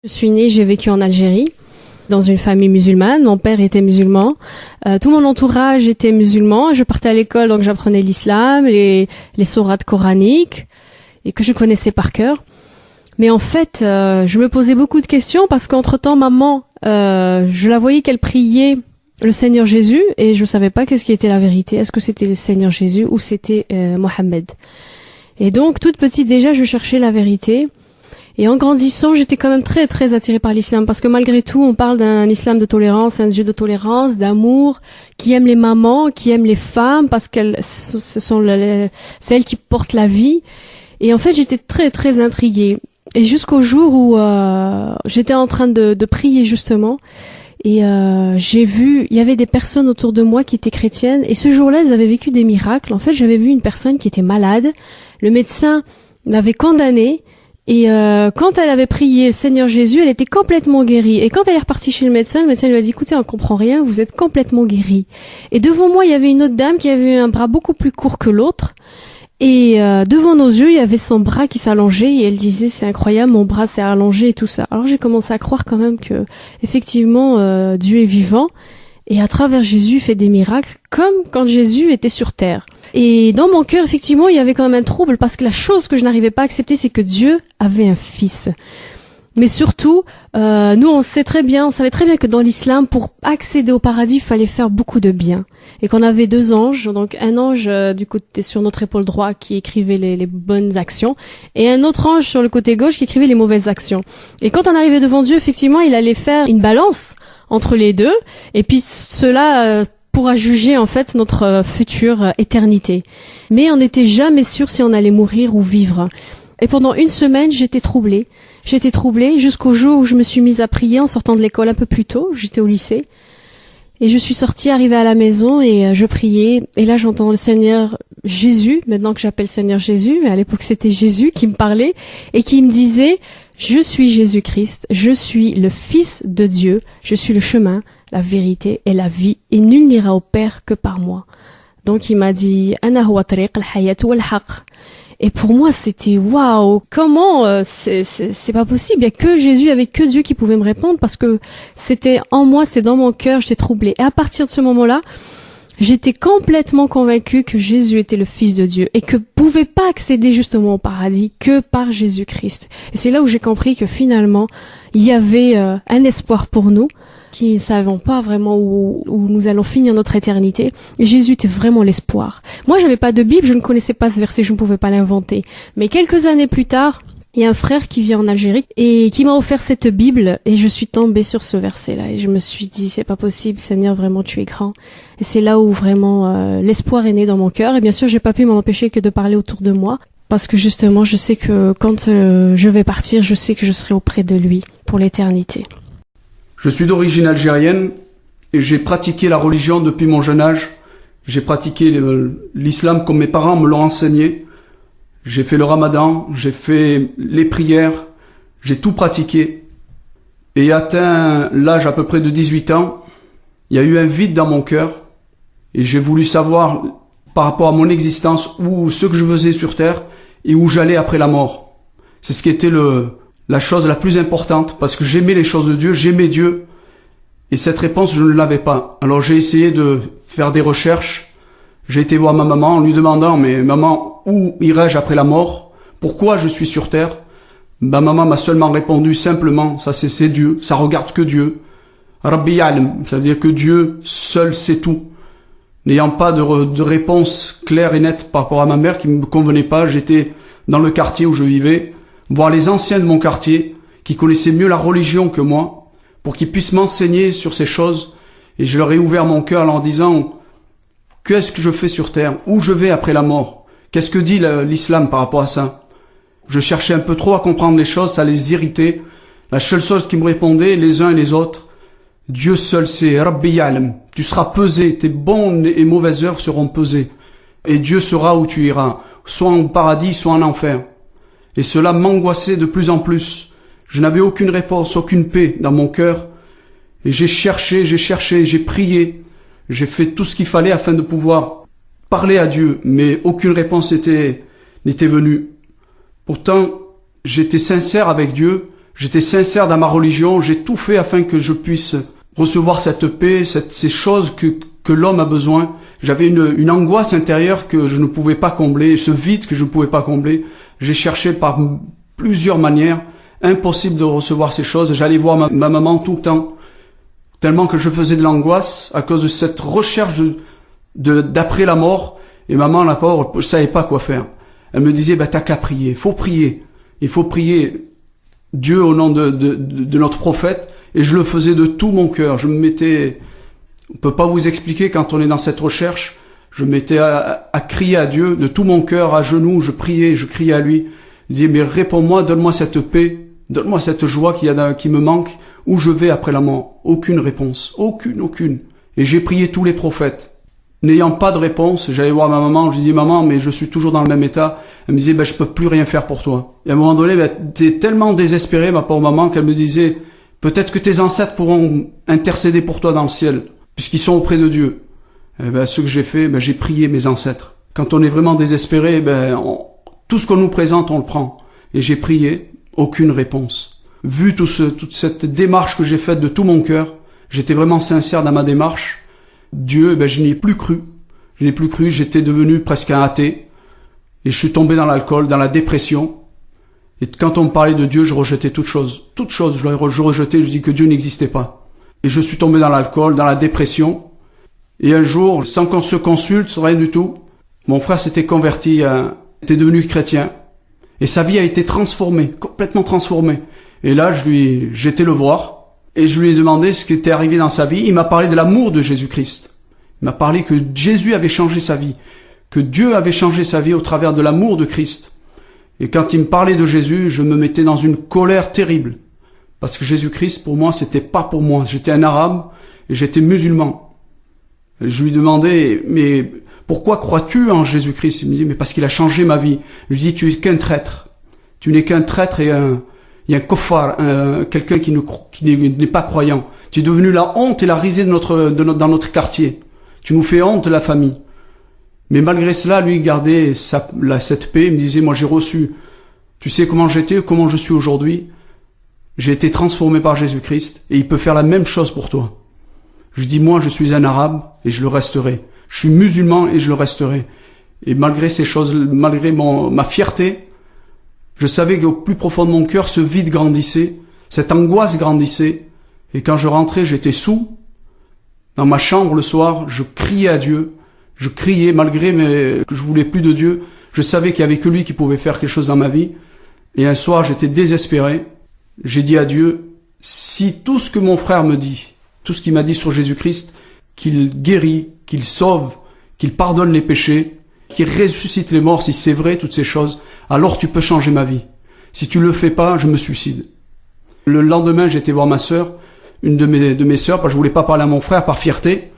Je suis née, j'ai vécu en Algérie, dans une famille musulmane. Mon père était musulman. Tout mon entourage était musulman. Je partais à l'école, donc j'apprenais l'islam, les sourates coraniques, et que je connaissais par cœur. Mais en fait, je me posais beaucoup de questions parce qu'entre-temps, maman, je la voyais qu'elle priait le Seigneur Jésus et je savais pas qu'est-ce qui était la vérité. Est-ce que c'était le Seigneur Jésus ou c'était Mohammed? Et donc, toute petite déjà, je cherchais la vérité. Et en grandissant, j'étais quand même très, très attirée par l'islam parce que malgré tout, on parle d'un islam de tolérance, un Dieu de tolérance, d'amour, qui aime les mamans, qui aime les femmes parce c'est elles qui portent la vie. Et en fait, j'étais très, très intriguée. Et jusqu'au jour où j'étais en train de prier justement, et j'ai vu, il y avait des personnes autour de moi qui étaient chrétiennes, et ce jour-là, elles avaient vécu des miracles. En fait, j'avais vu une personne qui était malade, le médecin l'avait condamnée, et quand elle avait prié Seigneur Jésus, elle était complètement guérie. Et quand elle est repartie chez le médecin lui a dit, écoutez, on comprend rien, vous êtes complètement guérie. Et devant moi, il y avait une autre dame qui avait un bras beaucoup plus court que l'autre. Et devant nos yeux, il y avait son bras qui s'allongeait et elle disait c'est incroyable, mon bras s'est allongé et tout ça. Alors j'ai commencé à croire quand même que effectivement Dieu est vivant et à travers Jésus il fait des miracles comme quand Jésus était sur terre. Et dans mon cœur effectivement il y avait quand même un trouble parce que la chose que je n'arrivais pas à accepter c'est que Dieu avait un fils. Mais surtout, nous on savait très bien que dans l'islam, pour accéder au paradis, il fallait faire beaucoup de bien. Et qu'on avait deux anges, donc un ange du côté sur notre épaule droite qui écrivait les bonnes actions, et un autre ange sur le côté gauche qui écrivait les mauvaises actions. Et quand on arrivait devant Dieu, effectivement, il allait faire une balance entre les deux, et puis cela pourra juger en fait notre future éternité. Mais on n'était jamais sûr si on allait mourir ou vivre. Et pendant une semaine, j'étais troublée jusqu'au jour où je me suis mise à prier en sortant de l'école un peu plus tôt. J'étais au lycée. Et je suis sortie, arrivée à la maison et je priais. Et là, j'entends le Seigneur Jésus, maintenant que j'appelle Seigneur Jésus, mais à l'époque c'était Jésus qui me parlait et qui me disait « Je suis Jésus-Christ, je suis le Fils de Dieu, je suis le chemin, la vérité et la vie, et nul n'ira au Père que par moi. » Donc il m'a dit « Ana huwa tariq al-hayat wal-haq » Et pour moi, c'était waouh, comment c'est pas possible. Il y a que Jésus, il y avait que Dieu qui pouvait me répondre parce que c'était en moi, c'est dans mon cœur, j'étais troublée. Et à partir de ce moment-là, j'étais complètement convaincue que Jésus était le Fils de Dieu et que pouvait pas accéder justement au paradis que par Jésus-Christ. Et c'est là où j'ai compris que finalement, il y avait un espoir pour nous qui ne savons pas vraiment où nous allons finir notre éternité. Et Jésus était vraiment l'espoir. Moi, j'avais pas de Bible, je ne connaissais pas ce verset, je ne pouvais pas l'inventer. Mais quelques années plus tard, il y a un frère qui vit en Algérie et qui m'a offert cette Bible et je suis tombée sur ce verset-là et je me suis dit, c'est pas possible, Seigneur, vraiment tu es grand. Et c'est là où vraiment l'espoir est né dans mon cœur. Et bien sûr, j'ai pas pu m'en empêcher que de parler autour de moi parce que justement, je sais que quand je vais partir, je sais que je serai auprès de lui pour l'éternité. Je suis d'origine algérienne et j'ai pratiqué la religion depuis mon jeune âge. J'ai pratiqué l'islam comme mes parents me l'ont enseigné. J'ai fait le ramadan, j'ai fait les prières, j'ai tout pratiqué. Et atteint l'âge à peu près de 18 ans, il y a eu un vide dans mon cœur et j'ai voulu savoir par rapport à mon existence où ce que je faisais sur terre et où j'allais après la mort. C'est ce qui était la chose la plus importante, parce que j'aimais les choses de Dieu, j'aimais Dieu, et cette réponse, je ne l'avais pas. Alors j'ai essayé de faire des recherches, j'ai été voir ma maman en lui demandant, mais maman, où irai-je après la mort? Pourquoi je suis sur terre? Ma maman m'a seulement répondu simplement, ça c'est Dieu, ça regarde que Dieu. Rabbi ya'lam, ça veut dire que Dieu seul sait tout. N'ayant pas de réponse claire et nette par rapport à ma mère qui ne me convenait pas, j'étais dans le quartier où je vivais, voir les anciens de mon quartier, qui connaissaient mieux la religion que moi, pour qu'ils puissent m'enseigner sur ces choses, et je leur ai ouvert mon cœur en leur disant, qu'est-ce que je fais sur terre? Où je vais après la mort? Qu'est-ce que dit l'islam par rapport à ça? Je cherchais un peu trop à comprendre les choses, ça les irritait. La seule chose qui me répondait, les uns et les autres, Dieu seul sait, Rabbi ya'lam, tu seras pesé, tes bonnes et mauvaises œuvres seront pesées, et Dieu saura où tu iras, soit au paradis, soit en enfer. Et cela m'angoissait de plus en plus. Je n'avais aucune réponse, aucune paix dans mon cœur. Et j'ai cherché, j'ai prié. J'ai fait tout ce qu'il fallait afin de pouvoir parler à Dieu. Mais aucune réponse n'était venue. Pourtant, j'étais sincère avec Dieu. J'étais sincère dans ma religion, j'ai tout fait afin que je puisse recevoir cette paix, ces choses que l'homme a besoin. J'avais une angoisse intérieure que je ne pouvais pas combler, ce vide que je ne pouvais pas combler. J'ai cherché par plusieurs manières, impossible de recevoir ces choses. J'allais voir ma maman tout le temps, tellement que je faisais de l'angoisse à cause de cette recherche d'après la mort. Et maman, la pauvre, je savais pas quoi faire. Elle me disait, t'as qu'à prier, faut prier. Il faut prier Dieu au nom de notre prophète. Et je le faisais de tout mon cœur. Je me mettais, on peut pas vous expliquer quand on est dans cette recherche, je me mettais à crier à Dieu de tout mon cœur, à genoux, je priais, je criais à lui. Je disais, mais réponds-moi, donne-moi cette paix, donne-moi cette joie qui me manque, où je vais après la mort. Aucune réponse. Aucune. Et j'ai prié tous les prophètes. N'ayant pas de réponse, j'allais voir ma maman, je lui dis, maman, mais je suis toujours dans le même état. Elle me disait, je peux plus rien faire pour toi. Et à un moment donné, t'es tellement désespéré, ma pauvre maman, qu'elle me disait, peut-être que tes ancêtres pourront intercéder pour toi dans le ciel, puisqu'ils sont auprès de Dieu. Et ce que j'ai fait, j'ai prié mes ancêtres. Quand on est vraiment désespéré, tout ce qu'on nous présente, on le prend. Et j'ai prié, aucune réponse. Vu toute cette démarche que j'ai faite de tout mon cœur, j'étais vraiment sincère dans ma démarche. Dieu, je n'y ai plus cru. J'étais devenu presque un athée. Et je suis tombé dans l'alcool, dans la dépression. Et quand on me parlait de Dieu, je rejetais toute chose. Je rejetais, je dis que Dieu n'existait pas. Et je suis tombé dans l'alcool, dans la dépression. Et un jour, sans qu'on se consulte, rien du tout, mon frère s'était converti, était devenu chrétien. Et sa vie a été transformée, complètement transformée. Et là, j'étais le voir. Et je lui ai demandé ce qui était arrivé dans sa vie. Il m'a parlé de l'amour de Jésus-Christ. Il m'a parlé que Jésus avait changé sa vie. Que Dieu avait changé sa vie au travers de l'amour de Christ. Et quand il me parlait de Jésus, je me mettais dans une colère terrible. Parce que Jésus-Christ, pour moi, c'était pas pour moi. J'étais un arabe et j'étais musulman. Et je lui demandais, mais pourquoi crois-tu en Jésus-Christ? Il me dit, mais parce qu'il a changé ma vie. Je lui dis, tu es qu'un traître. Tu n'es qu'un traître et un kofar, quelqu'un qui n'est pas croyant. Tu es devenu la honte et la risée dans notre quartier. Tu nous fais honte, la famille. Mais malgré cela, lui, il gardait cette paix. Il me disait, moi, j'ai reçu. Tu sais comment j'étais, comment je suis aujourd'hui. J'ai été transformé par Jésus-Christ et il peut faire la même chose pour toi. Je dis, moi, je suis un arabe et je le resterai. Je suis musulman et je le resterai. Et malgré ces choses, malgré ma fierté, je savais qu'au plus profond de mon cœur, ce vide grandissait, cette angoisse grandissait. Et quand je rentrais, j'étais saoul. Dans ma chambre le soir, je criais à Dieu. Je criais malgré que je voulais plus de Dieu. Je savais qu'il y avait que lui qui pouvait faire quelque chose dans ma vie. Et un soir, j'étais désespéré. J'ai dit à Dieu, si tout ce que mon frère me dit, tout ce qu'il m'a dit sur Jésus-Christ, qu'il guérit, qu'il sauve, qu'il pardonne les péchés, qu'il ressuscite les morts, si c'est vrai, toutes ces choses, alors tu peux changer ma vie. Si tu le fais pas, je me suicide. Le lendemain, j'étais voir ma sœur, une de mes sœurs, parce que je voulais pas parler à mon frère par fierté,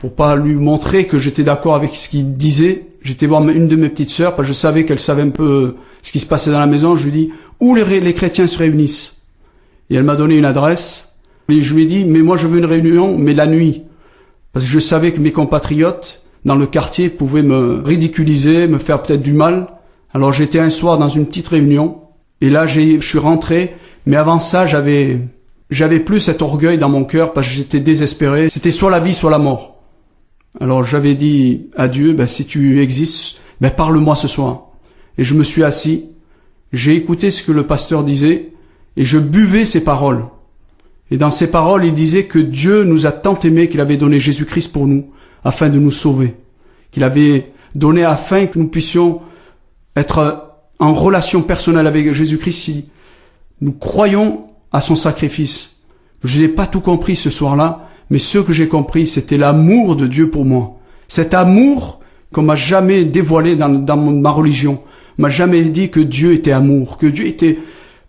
pour pas lui montrer que j'étais d'accord avec ce qu'il disait. J'étais voir une de mes petites sœurs, parce que je savais qu'elle savait un peu ce qui se passait dans la maison. Je lui dis, où les chrétiens se réunissent? Et elle m'a donné une adresse. Et je lui ai dit, mais moi je veux une réunion, mais la nuit. Parce que je savais que mes compatriotes, dans le quartier, pouvaient me ridiculiser, me faire peut-être du mal. Alors j'étais un soir dans une petite réunion. Et là, je suis rentré. Mais avant ça, j'avais plus cet orgueil dans mon cœur, parce que j'étais désespéré. C'était soit la vie, soit la mort. Alors j'avais dit à Dieu, si tu existes, parle-moi ce soir. Et je me suis assis, j'ai écouté ce que le pasteur disait, et je buvais ses paroles. Et dans ces paroles, il disait que Dieu nous a tant aimés qu'il avait donné Jésus-Christ pour nous, afin de nous sauver. Qu'il avait donné afin que nous puissions être en relation personnelle avec Jésus-Christ si nous croyons à son sacrifice. Je n'ai pas tout compris ce soir-là, mais ce que j'ai compris, c'était l'amour de Dieu pour moi. Cet amour qu'on m'a jamais dévoilé dans ma religion. On m'a jamais dit que Dieu était amour, que Dieu était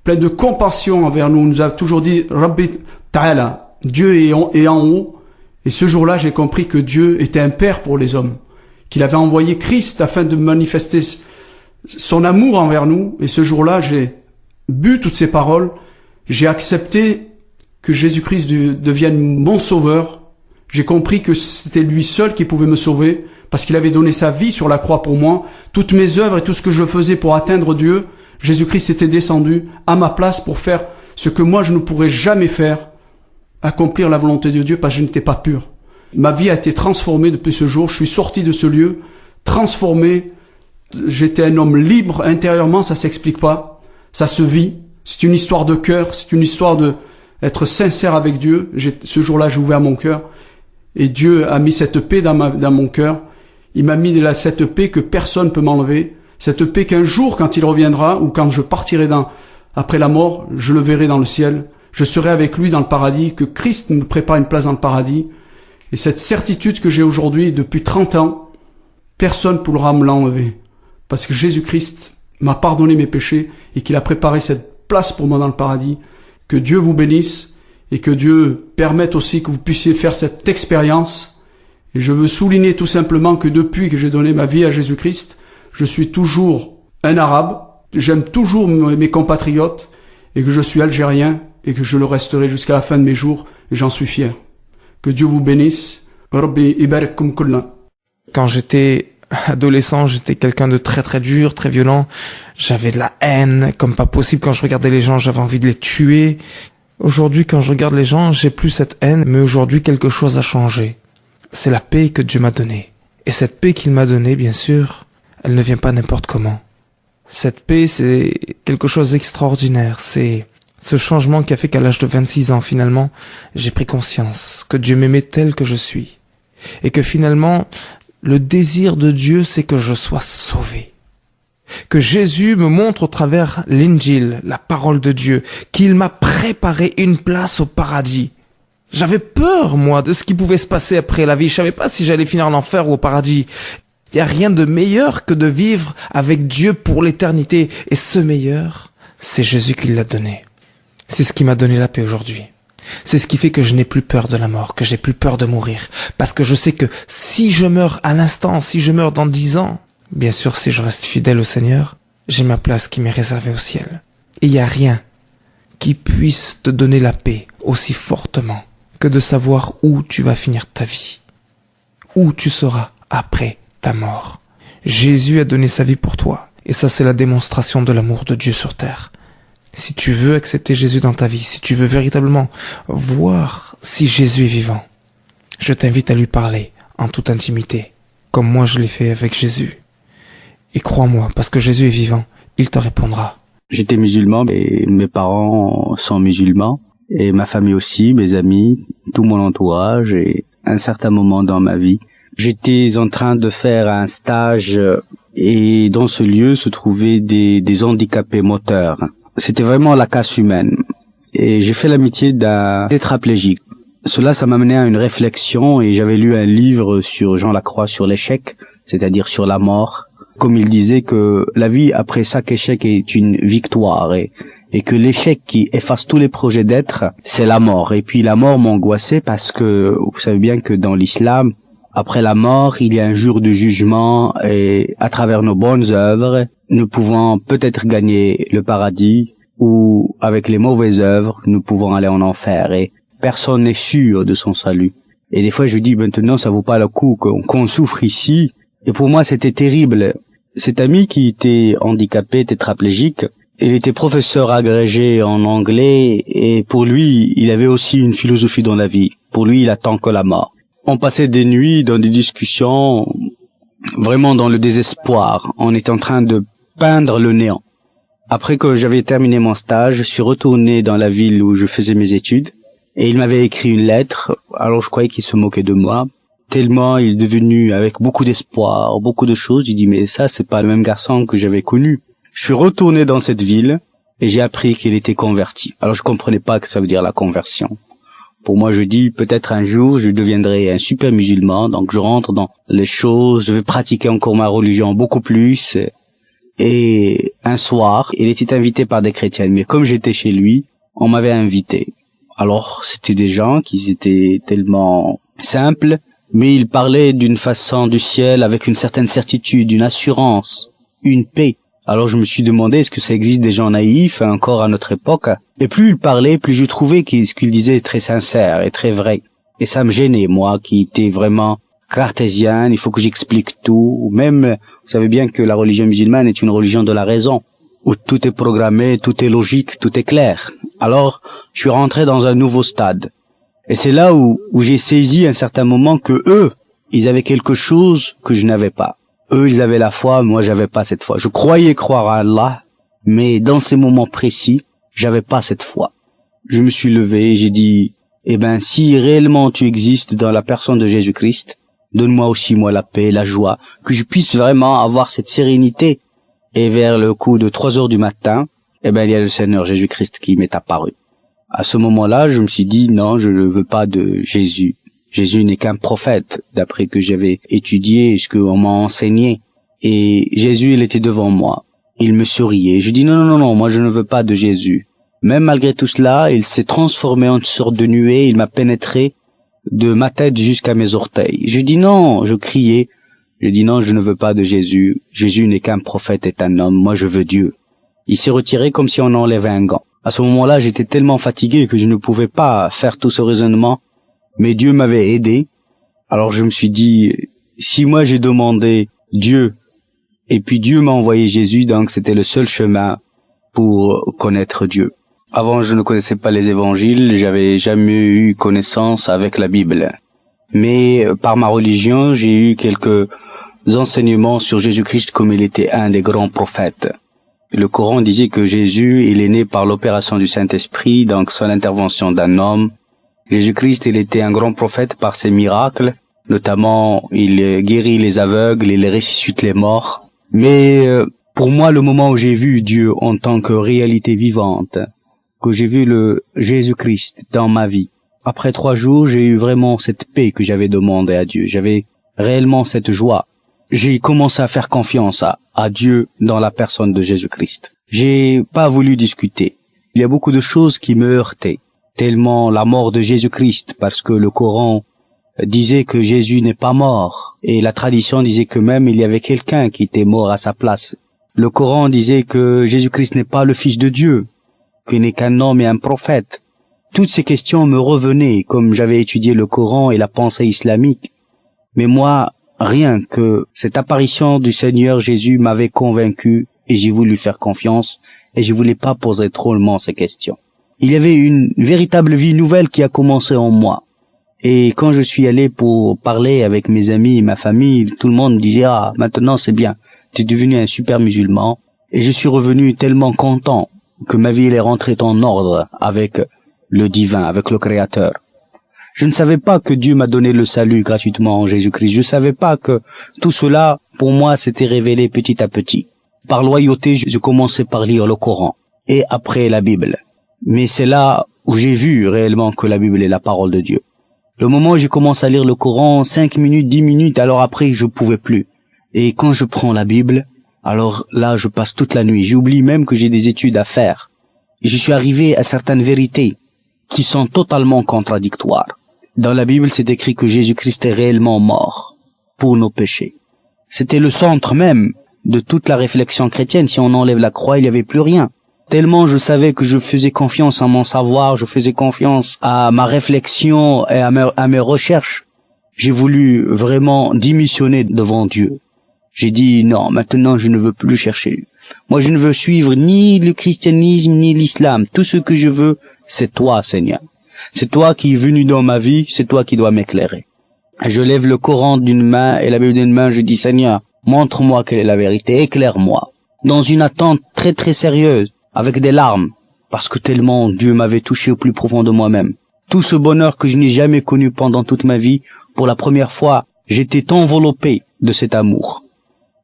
plein de compassion envers nous. On nous a toujours dit, Rabbi Ta'ala, Dieu est en haut. Et ce jour-là, j'ai compris que Dieu était un père pour les hommes. Qu'il avait envoyé Christ afin de manifester son amour envers nous. Et ce jour-là, j'ai bu toutes ces paroles. J'ai accepté que Jésus-Christ devienne mon sauveur. J'ai compris que c'était lui seul qui pouvait me sauver, parce qu'il avait donné sa vie sur la croix pour moi. Toutes mes œuvres et tout ce que je faisais pour atteindre Dieu, Jésus-Christ était descendu à ma place pour faire ce que moi je ne pourrais jamais faire, accomplir la volonté de Dieu parce que je n'étais pas pur. Ma vie a été transformée depuis ce jour, je suis sorti de ce lieu, transformé, j'étais un homme libre intérieurement, ça s'explique pas, ça se vit, c'est une histoire de cœur, c'est une histoire de être sincère avec Dieu. Ce jour-là, j'ai ouvert mon cœur et Dieu a mis cette paix dans mon cœur. Il m'a mis cette paix que personne peut m'enlever, cette paix qu'un jour, quand il reviendra ou quand je partirai après la mort, je le verrai dans le ciel. Je serai avec lui dans le paradis, que Christ me prépare une place dans le paradis. Et cette certitude que j'ai aujourd'hui depuis 30 ans, personne ne pourra me l'enlever. Parce que Jésus-Christ m'a pardonné mes péchés et qu'il a préparé cette place pour moi dans le paradis. Que Dieu vous bénisse et que Dieu permette aussi que vous puissiez faire cette expérience. Et je veux souligner tout simplement que depuis que j'ai donné ma vie à Jésus-Christ, je suis toujours un Arabe, j'aime toujours mes compatriotes et que je suis algérien et que je le resterai jusqu'à la fin de mes jours et j'en suis fier. Que Dieu vous bénisse. Rabbi ibarakkum kullan. Quand j'étais adolescent, j'étais quelqu'un de très très dur, très violent. J'avais de la haine comme pas possible. Quand je regardais les gens, j'avais envie de les tuer. Aujourd'hui, quand je regarde les gens, j'ai plus cette haine, mais aujourd'hui, quelque chose a changé. C'est la paix que Dieu m'a donnée. Et cette paix qu'il m'a donnée, bien sûr, elle ne vient pas n'importe comment. Cette paix, c'est quelque chose d'extraordinaire. C'est ce changement qui a fait qu'à l'âge de 26 ans, finalement, j'ai pris conscience que Dieu m'aimait tel que je suis. Et que finalement, le désir de Dieu, c'est que je sois sauvé. Que Jésus me montre au travers l'Injil, la parole de Dieu, qu'il m'a préparé une place au paradis. J'avais peur, moi, de ce qui pouvait se passer après la vie. Je savais pas si j'allais finir en enfer ou au paradis. Il n'y a rien de meilleur que de vivre avec Dieu pour l'éternité. Et ce meilleur, c'est Jésus qui l'a donné. C'est ce qui m'a donné la paix aujourd'hui. C'est ce qui fait que je n'ai plus peur de la mort, que j'ai plus peur de mourir. Parce que je sais que si je meurs à l'instant, si je meurs dans 10 ans, bien sûr, si je reste fidèle au Seigneur, j'ai ma place qui m'est réservée au ciel. Et il n'y a rien qui puisse te donner la paix aussi fortement que de savoir où tu vas finir ta vie. Où tu seras après ta mort. Jésus a donné sa vie pour toi. Et ça, c'est la démonstration de l'amour de Dieu sur terre. Si tu veux accepter Jésus dans ta vie, si tu veux véritablement voir si Jésus est vivant, je t'invite à lui parler en toute intimité, comme moi je l'ai fait avec Jésus. Et crois-moi, parce que Jésus est vivant, il te répondra. J'étais musulman et mes parents sont musulmans, et ma famille aussi, mes amis, tout mon entourage, et à un certain moment dans ma vie, j'étais en train de faire un stage et dans ce lieu se trouvaient des handicapés moteurs. C'était vraiment la casse humaine. Et j'ai fait l'amitié d'un tétraplégique. Cela, ça m'a mené à une réflexion et j'avais lu un livre sur Jean Lacroix sur l'échec, c'est-à-dire sur la mort. Comme il disait que la vie après chaque échec est une victoire et que l'échec qui efface tous les projets d'être, c'est la mort. Et puis la mort m'angoissait parce que vous savez bien que dans l'islam, après la mort, il y a un jour de jugement et à travers nos bonnes œuvres, nous pouvons peut-être gagner le paradis ou avec les mauvaises œuvres, nous pouvons aller en enfer et personne n'est sûr de son salut. Et des fois, je dis maintenant, ça vaut pas le coup qu'on souffre ici. Et pour moi, c'était terrible. Cet ami qui était handicapé, tétraplégique, il était professeur agrégé en anglais et pour lui, il avait aussi une philosophie dans la vie. Pour lui, il attend que la mort. On passait des nuits dans des discussions, vraiment dans le désespoir. On était en train de peindre le néant. Après que j'avais terminé mon stage, je suis retourné dans la ville où je faisais mes études et il m'avait écrit une lettre. Alors je croyais qu'il se moquait de moi. Tellement il est devenu avec beaucoup d'espoir, beaucoup de choses. Il dit mais ça c'est pas le même garçon que j'avais connu. Je suis retourné dans cette ville et j'ai appris qu'il était converti. Alors je comprenais pas que ça veut dire la conversion. Pour moi, je dis peut-être un jour, je deviendrai un super musulman. Donc, je rentre dans les choses, je vais pratiquer encore ma religion beaucoup plus. Et un soir, il était invité par des chrétiens. Mais comme j'étais chez lui, on m'avait invité. Alors, c'était des gens qui étaient tellement simples, mais ils parlaient d'une façon du ciel avec une certaine certitude, une assurance, une paix. Alors je me suis demandé, est-ce que ça existe des gens naïfs encore à notre époque? Et plus il parlait, plus je trouvais que ce qu'il disait est très sincère et très vrai. Et ça me gênait, moi, qui était vraiment cartésien, il faut que j'explique tout. Même, vous savez bien que la religion musulmane est une religion de la raison. où tout est programmé, tout est logique, tout est clair. Alors, je suis rentré dans un nouveau stade. Et c'est là où j'ai saisi à un certain moment que eux, ils avaient quelque chose que je n'avais pas. Eux, ils avaient la foi, moi j'avais pas cette foi. Je croyais croire à Allah, mais dans ces moments précis, j'avais pas cette foi. Je me suis levé et j'ai dit, si réellement tu existes dans la personne de Jésus-Christ, donne-moi aussi moi la paix, la joie, que je puisse vraiment avoir cette sérénité. Et vers le coup de 3 heures du matin, il y a le Seigneur Jésus-Christ qui m'est apparu. À ce moment-là, je me suis dit, non, je ne veux pas de Jésus. Jésus n'est qu'un prophète, d'après que j'avais étudié, ce qu'on m'a enseigné. Et Jésus, il était devant moi. Il me souriait. Je dis, non, moi je ne veux pas de Jésus. Même malgré tout cela, il s'est transformé en une sorte de nuée, il m'a pénétré de ma tête jusqu'à mes orteils. Je dis non, je criais. Je dis non, je ne veux pas de Jésus. Jésus n'est qu'un prophète et un homme. Moi, je veux Dieu. Il s'est retiré comme si on enlevait un gant. À ce moment-là, j'étais tellement fatigué que je ne pouvais pas faire tout ce raisonnement. Mais Dieu m'avait aidé. Alors je me suis dit, si moi j'ai demandé Dieu, et puis Dieu m'a envoyé Jésus, donc c'était le seul chemin pour connaître Dieu. Avant, je ne connaissais pas les évangiles, j'avais jamais eu connaissance avec la Bible. Mais par ma religion, j'ai eu quelques enseignements sur Jésus-Christ comme il était un des grands prophètes. Le Coran disait que Jésus, il est né par l'opération du Saint-Esprit, donc sans l'intervention d'un homme. Jésus-Christ, il était un grand prophète par ses miracles, notamment il guérit les aveugles, il ressuscite les morts. Mais pour moi, le moment où j'ai vu Dieu en tant que réalité vivante, que j'ai vu le Jésus-Christ dans ma vie, après 3 jours, j'ai eu vraiment cette paix que j'avais demandé à Dieu. J'avais réellement cette joie. J'ai commencé à faire confiance à Dieu dans la personne de Jésus-Christ. J'ai pas voulu discuter. Il y a beaucoup de choses qui me heurtaient, tellement la mort de Jésus-Christ, parce que le Coran disait que Jésus n'est pas mort, et la tradition disait que même il y avait quelqu'un qui était mort à sa place. Le Coran disait que Jésus-Christ n'est pas le Fils de Dieu, qu'il n'est qu'un homme et un prophète. Toutes ces questions me revenaient, comme j'avais étudié le Coran et la pensée islamique. Mais moi, rien que cette apparition du Seigneur Jésus m'avait convaincu, et j'ai voulu faire confiance, et je voulais pas poser trop longuement ces questions. Il y avait une véritable vie nouvelle qui a commencé en moi. Et quand je suis allé pour parler avec mes amis et ma famille, tout le monde me disait, maintenant c'est bien, tu es devenu un super musulman. Et je suis revenu tellement content que ma vie elle est rentrée en ordre avec le divin, avec le Créateur. Je ne savais pas que Dieu m'a donné le salut gratuitement en Jésus-Christ. Je ne savais pas que tout cela, pour moi, s'était révélé petit à petit. Par loyauté, je commençais par lire le Coran et après la Bible. Mais c'est là où j'ai vu réellement que la Bible est la parole de Dieu. Le moment où j'ai commencé à lire le Coran, 5 minutes, 10 minutes, alors après, je pouvais plus. Et quand je prends la Bible, alors là, je passe toute la nuit. J'oublie même que j'ai des études à faire. Et je suis arrivé à certaines vérités qui sont totalement contradictoires. Dans la Bible, c'est écrit que Jésus-Christ est réellement mort pour nos péchés. C'était le centre même de toute la réflexion chrétienne. Si on enlève la croix, il n'y avait plus rien. Tellement je savais que je faisais confiance à mon savoir, je faisais confiance à ma réflexion et à mes recherches. J'ai voulu vraiment démissionner devant Dieu. J'ai dit non, maintenant je ne veux plus chercher. Moi je ne veux suivre ni le christianisme ni l'islam. Tout ce que je veux, c'est toi, Seigneur. C'est toi qui es venu dans ma vie, c'est toi qui dois m'éclairer. Je lève le Coran d'une main et la Bible d'une main, je dis Seigneur, montre-moi quelle est la vérité, éclaire-moi. Dans une attente très très sérieuse, avec des larmes, parce que tellement Dieu m'avait touché au plus profond de moi-même. Tout ce bonheur que je n'ai jamais connu pendant toute ma vie, pour la première fois, j'étais enveloppé de cet amour.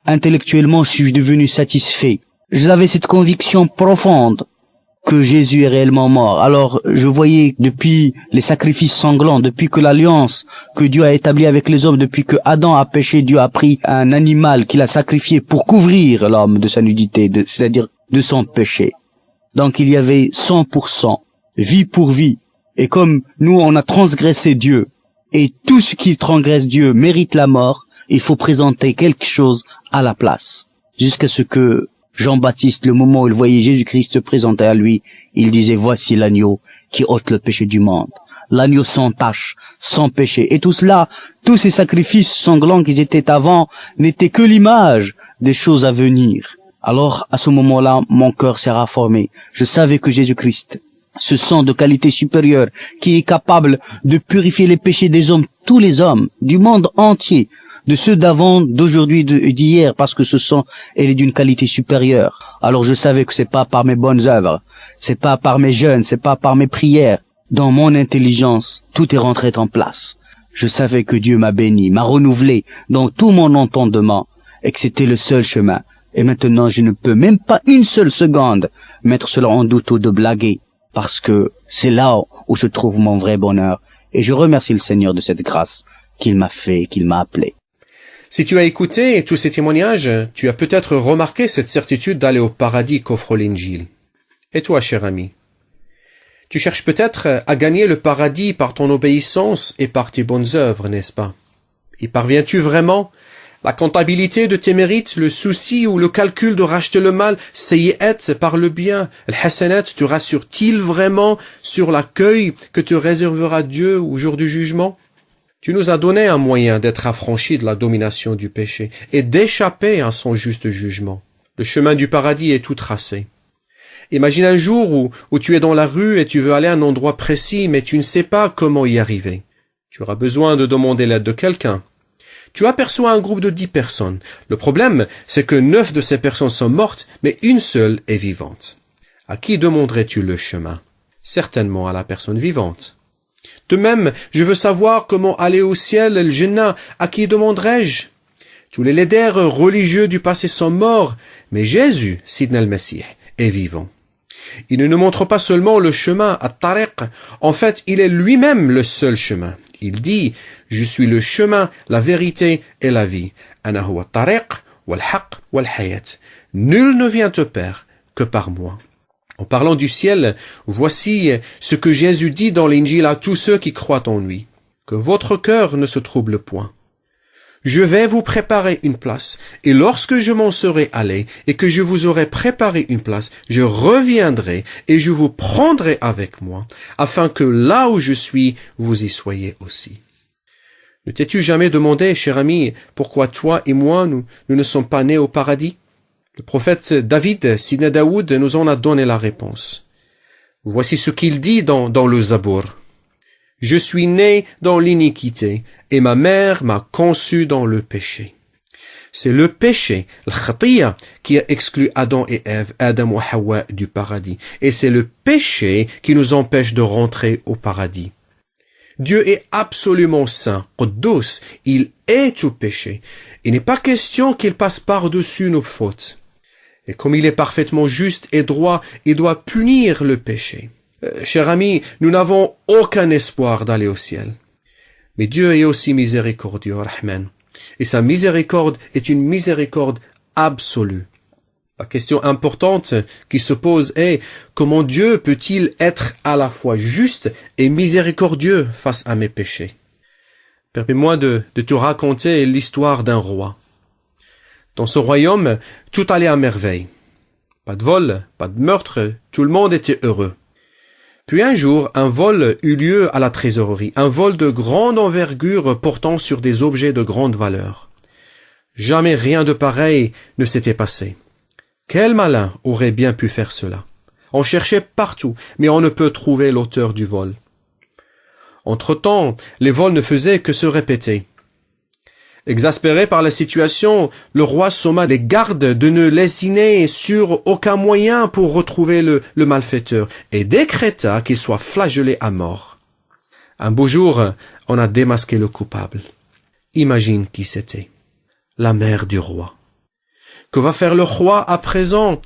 Intellectuellement, je suis devenu satisfait. J'avais cette conviction profonde que Jésus est réellement mort. Alors, je voyais depuis les sacrifices sanglants, depuis que l'alliance que Dieu a établie avec les hommes, depuis que Adam a péché, Dieu a pris un animal qu'il a sacrifié pour couvrir l'homme de sa nudité, c'est-à-dire de son péché. Donc, il y avait 100%, vie pour vie. Et comme nous, on a transgressé Dieu, et tout ce qui transgresse Dieu mérite la mort, il faut présenter quelque chose à la place. Jusqu'à ce que Jean-Baptiste, le moment où il voyait Jésus-Christ se présenter à lui, il disait, voici l'agneau qui ôte le péché du monde. L'agneau sans tache, sans péché. Et tout cela, tous ces sacrifices sanglants qui étaient avant, n'étaient que l'image des choses à venir. Alors, à ce moment-là, mon cœur s'est rafformé. Je savais que Jésus-Christ, ce sang de qualité supérieure, qui est capable de purifier les péchés des hommes, tous les hommes, du monde entier, de ceux d'avant, d'aujourd'hui et d'hier, parce que ce sang, elle est d'une qualité supérieure. Alors je savais que c'est pas par mes bonnes œuvres, c'est pas par mes jeûnes, c'est pas par mes prières. Dans mon intelligence, tout est rentré en place. Je savais que Dieu m'a béni, m'a renouvelé dans tout mon entendement, et que c'était le seul chemin. Et maintenant, je ne peux même pas une seule seconde mettre cela en doute ou de blaguer, parce que c'est là où se trouve mon vrai bonheur. Et je remercie le Seigneur de cette grâce qu'il m'a fait, qu'il m'a appelé. Si tu as écouté tous ces témoignages, tu as peut-être remarqué cette certitude d'aller au paradis qu'offre l'Injil. Et toi, cher ami? Tu cherches peut-être à gagner le paradis par ton obéissance et par tes bonnes œuvres, n'est-ce pas? Y parviens-tu vraiment? La comptabilité de tes mérites, le souci ou le calcul de racheter le mal, sayyi'at par le bien, al-hasanat te rassure-t-il vraiment sur l'accueil que te réservera Dieu au jour du jugement? Tu nous as donné un moyen d'être affranchis de la domination du péché et d'échapper à son juste jugement. Le chemin du paradis est tout tracé. Imagine un jour où tu es dans la rue et tu veux aller à un endroit précis, mais tu ne sais pas comment y arriver. Tu auras besoin de demander l'aide de quelqu'un. Tu aperçois un groupe de 10 personnes. Le problème, c'est que 9 de ces personnes sont mortes, mais une seule est vivante. À qui demanderais-tu le chemin? Certainement à la personne vivante. De même, je veux savoir comment aller au ciel, el Jannah. À qui demanderai-je? Tous les leaders religieux du passé sont morts, mais Jésus, Sidna al-Messie, est vivant. Il ne nous montre pas seulement le chemin, at-tariq. En fait, il est lui-même le seul chemin. Il dit, je suis le chemin, la vérité et la vie. Ana huwa at-tariq, wal-haq, wal-hayat. Nul ne vient au Père que par moi. En parlant du ciel, voici ce que Jésus dit dans l'Injil à tous ceux qui croient en lui. Que votre cœur ne se trouble point. Je vais vous préparer une place, et lorsque je m'en serai allé, et que je vous aurai préparé une place, je reviendrai, et je vous prendrai avec moi, afin que là où je suis, vous y soyez aussi. Ne t'es-tu jamais demandé, cher ami, pourquoi toi et moi, nous ne sommes pas nés au paradis? Le prophète David, Sidna Daoud, nous en a donné la réponse. Voici ce qu'il dit dans le Zabour. Je suis né dans l'iniquité, et ma mère m'a conçu dans le péché. C'est le péché, le khatiya, qui a exclu Adam et Ève, Adam et Hawa du paradis. Et c'est le péché qui nous empêche de rentrer au paradis. Dieu est absolument saint, Quddus, il est tout péché. Il n'est pas question qu'il passe par-dessus nos fautes. Et comme il est parfaitement juste et droit, il doit punir le péché. Cher ami, nous n'avons aucun espoir d'aller au ciel. Mais Dieu est aussi miséricordieux, Rahman. Et sa miséricorde est une miséricorde absolue. La question importante qui se pose est, comment Dieu peut-il être à la fois juste et miséricordieux face à mes péchés? Permets-moi de te raconter l'histoire d'un roi. Dans ce royaume, tout allait à merveille. Pas de vol, pas de meurtre, tout le monde était heureux. Puis un jour, un vol eut lieu à la trésorerie, un vol de grande envergure portant sur des objets de grande valeur. Jamais rien de pareil ne s'était passé. Quel malin aurait bien pu faire cela? On cherchait partout, mais on ne peut trouver l'auteur du vol. Entre-temps, les vols ne faisaient que se répéter. Exaspéré par la situation, le roi somma des gardes de ne lésiner sur aucun moyen pour retrouver le malfaiteur et décréta qu'il soit flagellé à mort. Un beau jour, on a démasqué le coupable. Imagine qui c'était. La mère du roi. Que va faire le roi à présent?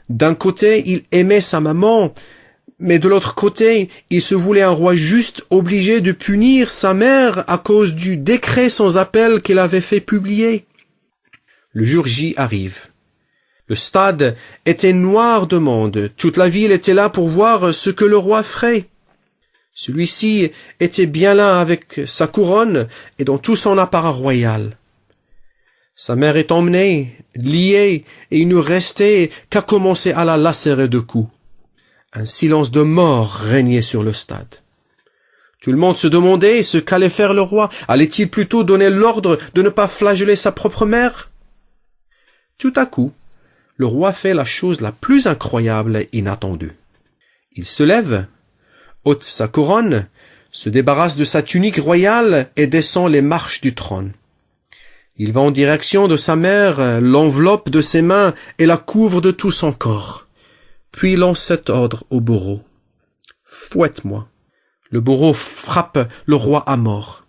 D'un côté, il aimait sa maman, mais de l'autre côté, il se voulait un roi juste obligé de punir sa mère à cause du décret sans appel qu'il avait fait publier. Le jour J arrive. Le stade était noir de monde. Toute la ville était là pour voir ce que le roi ferait. Celui-ci était bien là avec sa couronne et dans tout son apparat royal. Sa mère est emmenée, liée, et il ne restait qu'à commencer à la lacérer de coups. Un silence de mort régnait sur le stade. Tout le monde se demandait ce qu'allait faire le roi. Allait-il plutôt donner l'ordre de ne pas flageller sa propre mère? Tout à coup, le roi fait la chose la plus incroyable et inattendue. Il se lève, ôte sa couronne, se débarrasse de sa tunique royale et descend les marches du trône. Il va en direction de sa mère, l'enveloppe de ses mains et la couvre de tout son corps. Puis lance cet ordre au bourreau. « Fouette-moi ». Le bourreau frappe le roi à mort.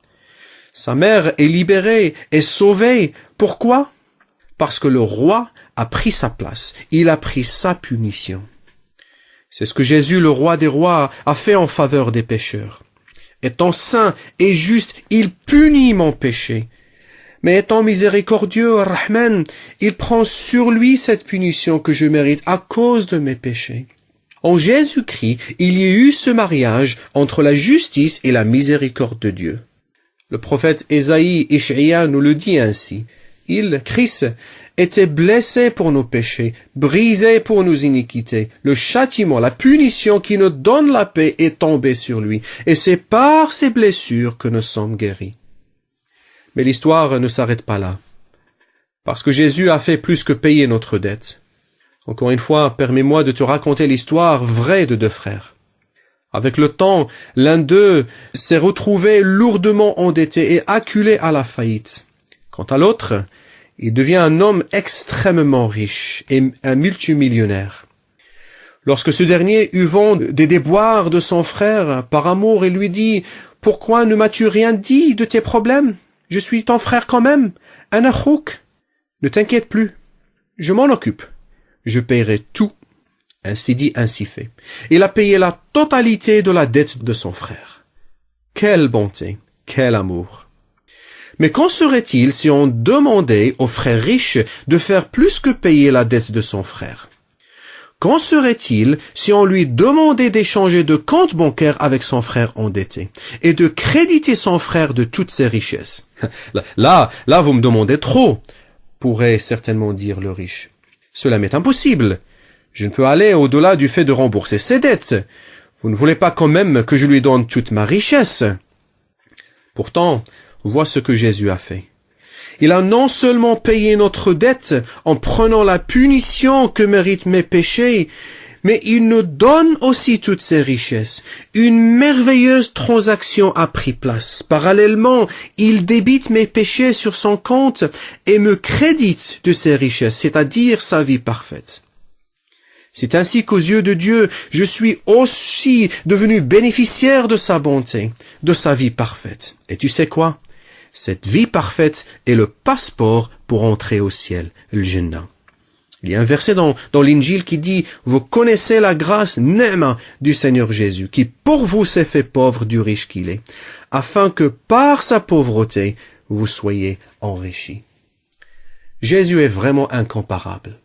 Sa mère est libérée et sauvée. Pourquoi? Parce que le roi a pris sa place. Il a pris sa punition. C'est ce que Jésus, le roi des rois, a fait en faveur des pécheurs. Étant saint et juste, il punit mon péché. Mais étant miséricordieux, Rahman, il prend sur lui cette punition que je mérite à cause de mes péchés. En Jésus-Christ, il y a eu ce mariage entre la justice et la miséricorde de Dieu. Le prophète Isaïe nous le dit ainsi. Il, Christ, était blessé pour nos péchés, brisé pour nos iniquités. Le châtiment, la punition qui nous donne la paix est tombée sur lui. Et c'est par ses blessures que nous sommes guéris. Mais l'histoire ne s'arrête pas là. Parce que Jésus a fait plus que payer notre dette. Encore une fois, permets-moi de te raconter l'histoire vraie de deux frères. Avec le temps, l'un d'eux s'est retrouvé lourdement endetté et acculé à la faillite. Quant à l'autre, il devient un homme extrêmement riche et un multimillionnaire. Lorsque ce dernier eut vent des déboires de son frère, par amour, il lui dit « Pourquoi ne m'as-tu rien dit de tes problèmes? Je suis ton frère quand même, un akhouk. Ne t'inquiète plus, je m'en occupe. Je paierai tout. » Ainsi dit, ainsi fait. Il a payé la totalité de la dette de son frère. Quelle bonté, quel amour. Mais qu'en serait-il si on demandait au frère riche de faire plus que payer la dette de son frère? Qu'en serait-il si on lui demandait d'échanger de compte bancaire avec son frère endetté et de créditer son frère de toutes ses richesses? Là, vous me demandez trop, pourrait certainement dire le riche. Cela m'est impossible. Je ne peux aller au-delà du fait de rembourser ses dettes. Vous ne voulez pas quand même que je lui donne toute ma richesse. Pourtant, vois ce que Jésus a fait. Il a non seulement payé notre dette en prenant la punition que méritent mes péchés, mais il nous donne aussi toutes ses richesses. Une merveilleuse transaction a pris place. Parallèlement, il débite mes péchés sur son compte et me crédite de ses richesses, c'est-à-dire sa vie parfaite. C'est ainsi qu'aux yeux de Dieu, je suis aussi devenu bénéficiaire de sa bonté, de sa vie parfaite. Et tu sais quoi? Cette vie parfaite est le passeport pour entrer au ciel, le Jannah. Il y a un verset dans l'Injil qui dit « Vous connaissez la grâce, ni'ma, du Seigneur Jésus, qui pour vous s'est fait pauvre du riche qu'il est, afin que par sa pauvreté, vous soyez enrichis. » Jésus est vraiment incomparable.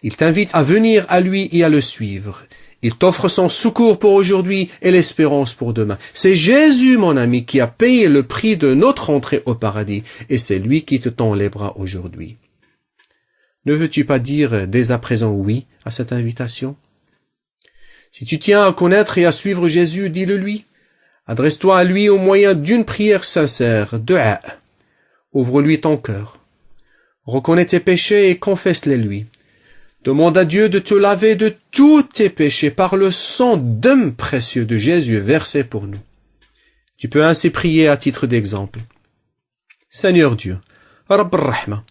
Il t'invite à venir à lui et à le suivre. Il t'offre son secours pour aujourd'hui et l'espérance pour demain. C'est Jésus, mon ami, qui a payé le prix de notre entrée au paradis, et c'est lui qui te tend les bras aujourd'hui. Ne veux-tu pas dire dès à présent oui à cette invitation? Si tu tiens à connaître et à suivre Jésus, dis-le lui. Adresse-toi à lui au moyen d'une prière sincère, du'a. Ouvre-lui ton cœur. Reconnais tes péchés et confesse-les lui. Demande à Dieu de te laver de tous tes péchés par le sang d'homme précieux de Jésus versé pour nous. Tu peux ainsi prier à titre d'exemple. Seigneur Dieu, Rabb ar-Rahma,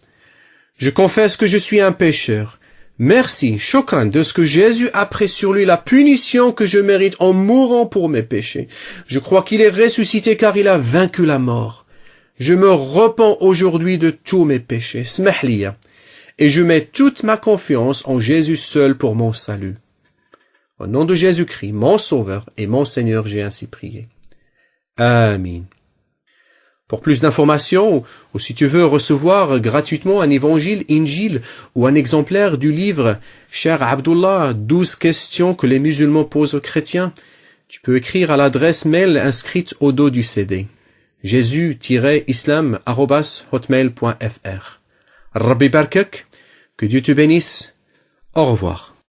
je confesse que je suis un pécheur. Merci, shukran, de ce que Jésus a pris sur lui la punition que je mérite en mourant pour mes péchés. Je crois qu'il est ressuscité car il a vaincu la mort. Je me repens aujourd'hui de tous mes péchés. Smahliya. Et je mets toute ma confiance en Jésus seul pour mon salut. Au nom de Jésus-Christ, mon Sauveur et mon Seigneur, j'ai ainsi prié. Amen. Pour plus d'informations, ou si tu veux recevoir gratuitement un évangile, Injil, ou un exemplaire du livre Cher Abdullah, 12 questions que les musulmans posent aux chrétiens, tu peux écrire à l'adresse mail inscrite au dos du CD. jésus-islam@hotmail.fr. Rabbi Barkak, que Dieu te bénisse. Au revoir.